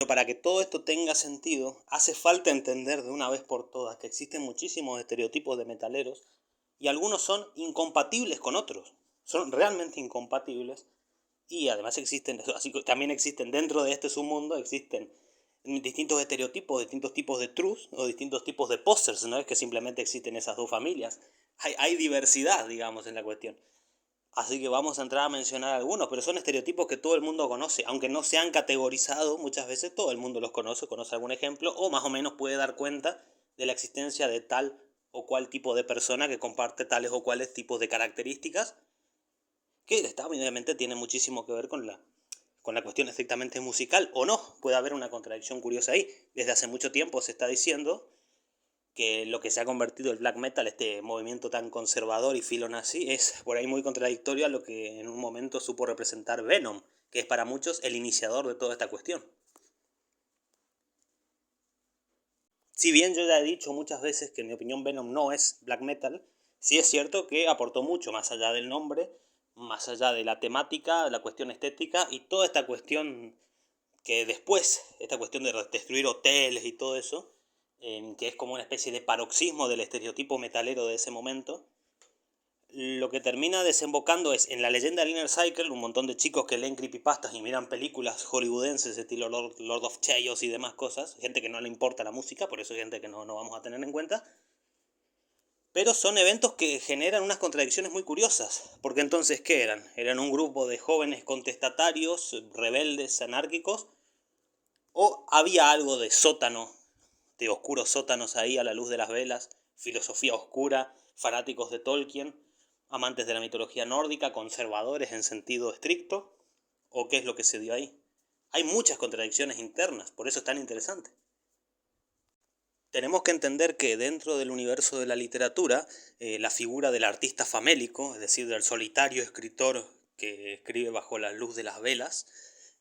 Pero para que todo esto tenga sentido, hace falta entender de una vez por todas que existen muchísimos estereotipos de metaleros y algunos son incompatibles con otros. Son realmente incompatibles y además existen, así que también existen dentro de este submundo, existen distintos estereotipos, distintos tipos de truths o distintos tipos de posters, no es que simplemente existen esas dos familias. Hay diversidad, digamos, en la cuestión. Así que vamos a entrar a mencionar algunos, pero son estereotipos que todo el mundo conoce, aunque no se han categorizado, muchas veces todo el mundo los conoce algún ejemplo, o más o menos puede dar cuenta de la existencia de tal o cual tipo de persona que comparte tales o cuales tipos de características, que obviamente tiene muchísimo que ver con la cuestión estrictamente musical, o no, puede haber una contradicción curiosa ahí. Desde hace mucho tiempo se está diciendo que lo que se ha convertido el black metal, este movimiento tan conservador y filonazi, es por ahí muy contradictorio a lo que en un momento supo representar Venom, que es para muchos el iniciador de toda esta cuestión. Si bien yo ya he dicho muchas veces que en mi opinión Venom no es black metal, sí es cierto que aportó mucho más allá del nombre, más allá de la temática, la cuestión estética y toda esta cuestión que después, esta cuestión de destruir hoteles y todo eso, que es como una especie de paroxismo del estereotipo metalero de ese momento, lo que termina desembocando es en la leyenda del Inner Cycle, un montón de chicos que leen creepypastas y miran películas hollywoodenses estilo Lord of Chaos y demás cosas, gente que no le importa la música, por eso hay gente que no vamos a tener en cuenta, pero son eventos que generan unas contradicciones muy curiosas, porque entonces, ¿qué eran? Eran un grupo de jóvenes contestatarios, rebeldes, anárquicos, o había algo de sótano, de oscuros sótanos ahí a la luz de las velas, filosofía oscura, fanáticos de Tolkien, amantes de la mitología nórdica, conservadores en sentido estricto, o qué es lo que se dio ahí. Hay muchas contradicciones internas, por eso es tan interesante. Tenemos que entender que dentro del universo de la literatura, la figura del artista famélico, es decir, del solitario escritor que escribe bajo la luz de las velas,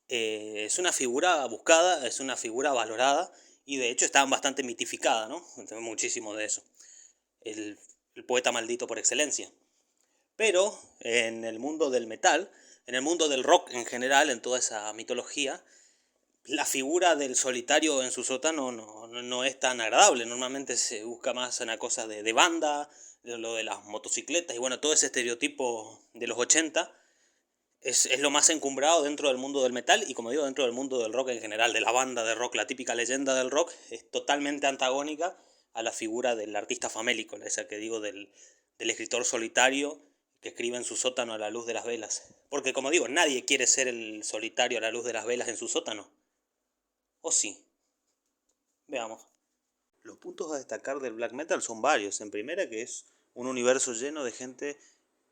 es una figura buscada, es una figura valorada y de hecho está bastante mitificada, ¿no? Tenemos muchísimo de eso. El, el poeta maldito por excelencia. Pero en el mundo del metal, en el mundo del rock en general, en toda esa mitología, la figura del solitario en su sótano no es tan agradable. Normalmente se busca más una cosa de banda, de lo de las motocicletas y bueno, todo ese estereotipo de los 80 es lo más encumbrado dentro del mundo del metal y como digo, dentro del mundo del rock en general, de la banda de rock, la típica leyenda del rock, es totalmente antagónica a la figura del artista famélico, esa que digo del escritor solitario que escribe en su sótano a la luz de las velas. Porque como digo, nadie quiere ser el solitario a la luz de las velas en su sótano. ¿O sí? Veamos. Los puntos a destacar del black metal son varios. En primera, que es un universo lleno de gente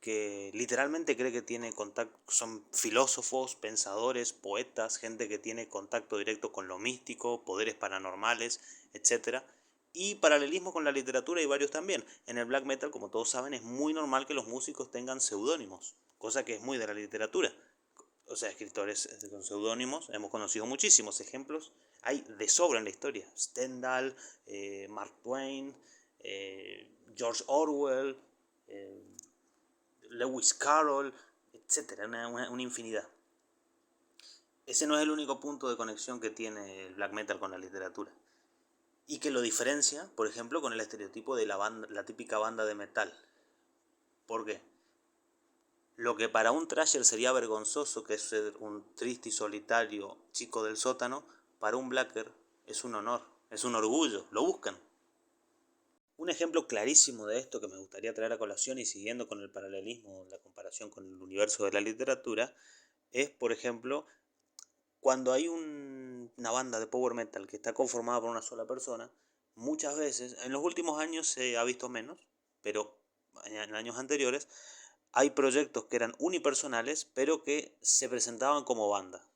que literalmente cree que tiene contacto, son filósofos, pensadores, poetas, gente que tiene contacto directo con lo místico, poderes paranormales, etcétera. Y paralelismo con la literatura y varios también. En el black metal, como todos saben, es muy normal que los músicos tengan seudónimos, cosa que es muy de la literatura. O sea, escritores con seudónimos, hemos conocido muchísimos ejemplos, hay de sobra en la historia. Stendhal, Mark Twain, George Orwell, eh, Lewis Carroll, etcétera, una infinidad. Ese no es el único punto de conexión que tiene el black metal con la literatura. Y que lo diferencia, por ejemplo, con el estereotipo de la típica banda de metal. ¿Por qué? Lo que para un thrasher sería vergonzoso, que es ser un triste y solitario chico del sótano, para un blacker es un honor, es un orgullo, lo buscan. Un ejemplo clarísimo de esto que me gustaría traer a colación y siguiendo con el paralelismo, la comparación con el universo de la literatura, es, por ejemplo, cuando hay una banda de power metal que está conformada por una sola persona, muchas veces, en los últimos años se ha visto menos, pero en años anteriores, hay proyectos que eran unipersonales, pero que se presentaban como banda.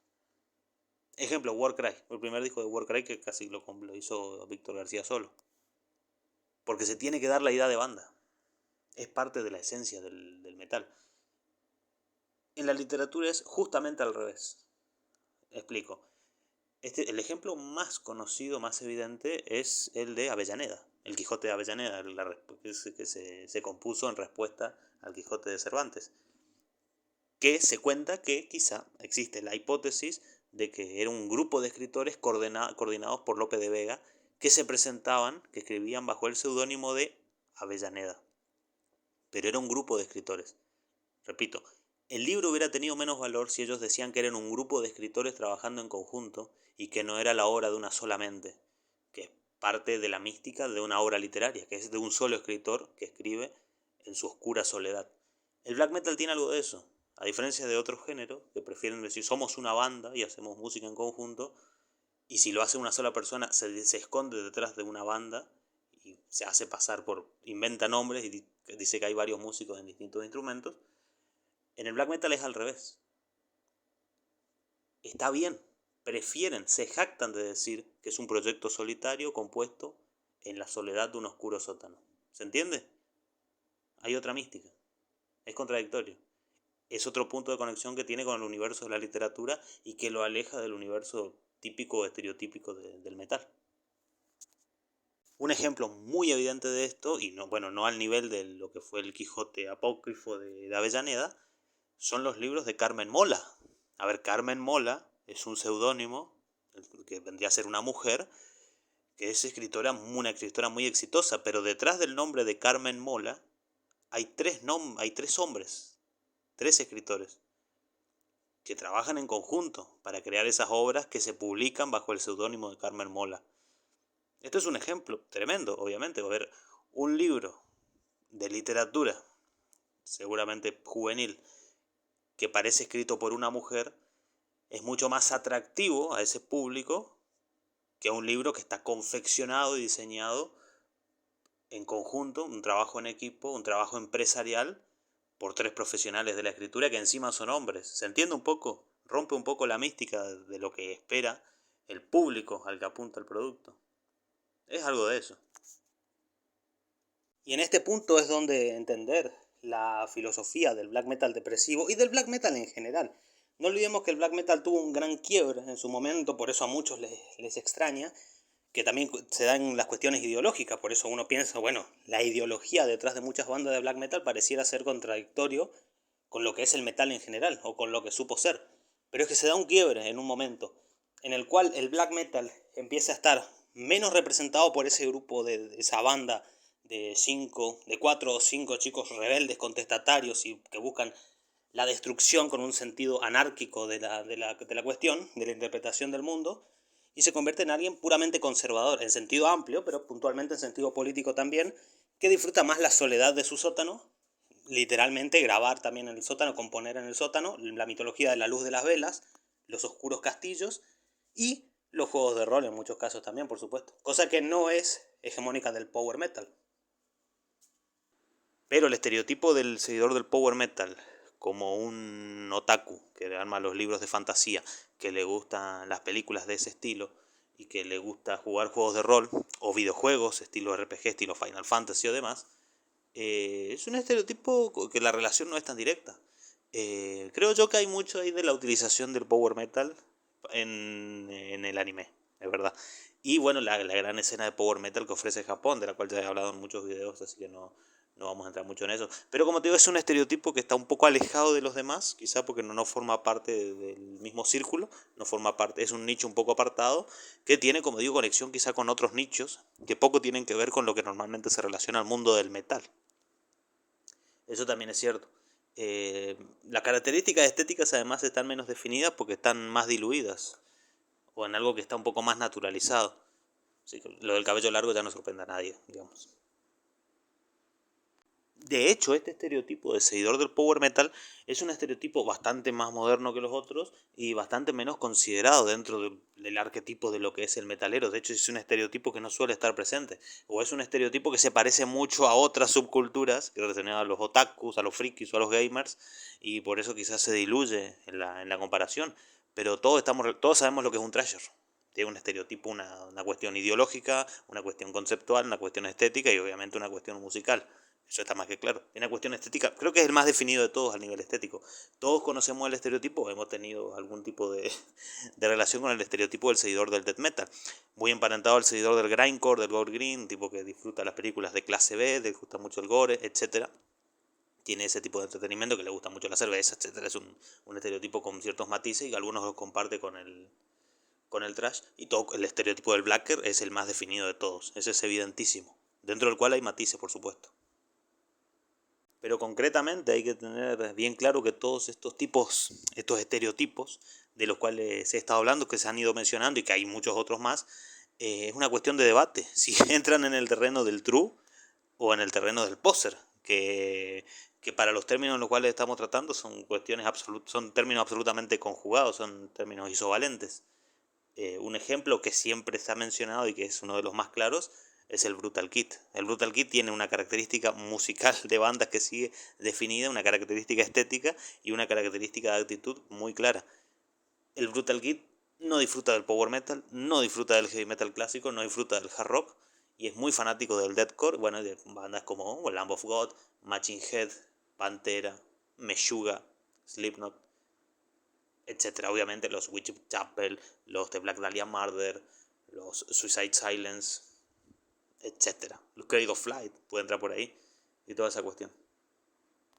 Ejemplo, Warcry, el primer disco de Warcry que casi lo hizo Víctor García solo. Porque se tiene que dar la idea de banda. Es parte de la esencia del metal. En la literatura es justamente al revés. Explico. El ejemplo más conocido, más evidente, es el de Avellaneda. El Quijote de Avellaneda, que se compuso en respuesta al Quijote de Cervantes. Que se cuenta que quizá existe la hipótesis de que era un grupo de escritores coordinados por Lope de Vega, que se presentaban, que escribían bajo el seudónimo de Avellaneda. Pero era un grupo de escritores. Repito, el libro hubiera tenido menos valor si ellos decían que eran un grupo de escritores trabajando en conjunto y que no era la obra de una sola mente, que es parte de la mística de una obra literaria, que es de un solo escritor que escribe en su oscura soledad. El black metal tiene algo de eso, a diferencia de otros géneros que prefieren decir somos una banda y hacemos música en conjunto, y si lo hace una sola persona se esconde detrás de una banda y se hace pasar por, inventa nombres y dice que hay varios músicos en distintos instrumentos. En el black metal es al revés. Está bien, prefieren, se jactan de decir que es un proyecto solitario compuesto en la soledad de un oscuro sótano. ¿Se entiende? Hay otra mística. Es contradictorio. Es otro punto de conexión que tiene con el universo de la literatura y que lo aleja del universo típico o estereotípico del metal. Un ejemplo muy evidente de esto, y no, bueno, no al nivel de lo que fue el Quijote apócrifo de Avellaneda, son los libros de Carmen Mola. A ver, Carmen Mola es un seudónimo, que vendría a ser una mujer, que es una escritora muy exitosa, pero detrás del nombre de Carmen Mola hay tres hombres, tres escritores, que trabajan en conjunto para crear esas obras que se publican bajo el seudónimo de Carmen Mola. Esto es un ejemplo tremendo, obviamente. A ver, un libro de literatura, seguramente juvenil, que parece escrito por una mujer, es mucho más atractivo a ese público que un libro que está confeccionado y diseñado en conjunto, un trabajo en equipo, un trabajo empresarial por tres profesionales de la escritura que encima son hombres. ¿Se entiende un poco? Rompe un poco la mística de lo que espera el público al que apunta el producto. Es algo de eso. Y en este punto es donde entender la filosofía del black metal depresivo y del black metal en general. No olvidemos que el black metal tuvo un gran quiebre en su momento, por eso a muchos les extraña, que también se dan las cuestiones ideológicas, por eso uno piensa, bueno, la ideología detrás de muchas bandas de black metal pareciera ser contradictorio con lo que es el metal en general, o con lo que supo ser. Pero es que se da un quiebre en un momento, en el cual el black metal empieza a estar menos representado por ese grupo de esa banda de 4 o 5 chicos rebeldes, contestatarios y que buscan la destrucción con un sentido anárquico de la cuestión, de la interpretación del mundo, y se convierte en alguien puramente conservador, en sentido amplio, pero puntualmente en sentido político también, que disfruta más la soledad de su sótano, literalmente grabar también en el sótano, componer en el sótano, la mitología de la luz de las velas, los oscuros castillos y los juegos de rol en muchos casos también, por supuesto. Cosa que no es hegemónica del power metal. Pero el estereotipo del seguidor del power metal, como un otaku que arma los libros de fantasía, que le gustan las películas de ese estilo y que le gusta jugar juegos de rol o videojuegos estilo RPG, estilo Final Fantasy o demás, es un estereotipo que la relación no es tan directa. Creo yo que hay mucho ahí de la utilización del power metal en el anime, es verdad. Y bueno, la gran escena de power metal que ofrece Japón, de la cual ya he hablado en muchos videos, así que no vamos a entrar mucho en eso. Pero como te digo, es un estereotipo que está un poco alejado de los demás, quizá porque no forma parte del mismo círculo, no forma parte, es un nicho un poco apartado, que tiene, como digo, conexión quizá con otros nichos, que poco tienen que ver con lo que normalmente se relaciona al mundo del metal. Eso también es cierto. Las características estéticas además están menos definidas porque están más diluidas, o en algo que está un poco más naturalizado. Así que lo del cabello largo ya no sorprende a nadie, digamos. De hecho, este estereotipo de seguidor del power metal es un estereotipo bastante más moderno que los otros y bastante menos considerado dentro del arquetipo de lo que es el metalero. De hecho, es un estereotipo que no suele estar presente. O es un estereotipo que se parece mucho a otras subculturas, que relacionadas a los otakus, a los frikis o a los gamers, y por eso quizás se diluye en la comparación. Pero todos sabemos lo que es un thrasher. Tiene un estereotipo, una cuestión ideológica, una cuestión conceptual, una cuestión estética y obviamente una cuestión musical. Eso está más que claro. En la cuestión estética, creo que es el más definido de todos a nivel estético. Todos conocemos el estereotipo, hemos tenido algún tipo de relación con el estereotipo del seguidor del death metal. Muy emparentado al seguidor del grindcore, del gore green, tipo que disfruta las películas de clase B, le gusta mucho el gore, etcétera. tiene ese tipo de entretenimiento, que le gusta mucho la cerveza, etcétera. Es un estereotipo con ciertos matices y algunos los comparte con el thrash. Y todo el estereotipo del blacker es el más definido de todos. Ese es evidentísimo. Dentro del cual hay matices, por supuesto. Pero concretamente hay que tener bien claro que todos estos tipos, estos estereotipos de los cuales he estado hablando, que se han ido mencionando y que hay muchos otros más, es una cuestión de debate. Si entran en el terreno del true o en el terreno del poser, que para los términos en los cuales estamos tratando son cuestiones son términos absolutamente conjugados, son términos isovalentes. Un ejemplo que siempre se ha mencionado y que es uno de los más claros es el Brutal Kid. El Brutal Kid tiene una característica musical de bandas que sigue definida, una característica estética y una característica de actitud muy clara. El Brutal Kid no disfruta del power metal, no disfruta del heavy metal clásico, no disfruta del hard rock y es muy fanático del deathcore, bueno, de bandas como Lamb of God, Machine Head, Pantera, Meshuggah, Slipknot, etcétera. Obviamente los Whitechapel, los The Black Dahlia Murder, los Suicide Silence, etcétera. Los Cradle of Flight puede entrar por ahí y toda esa cuestión.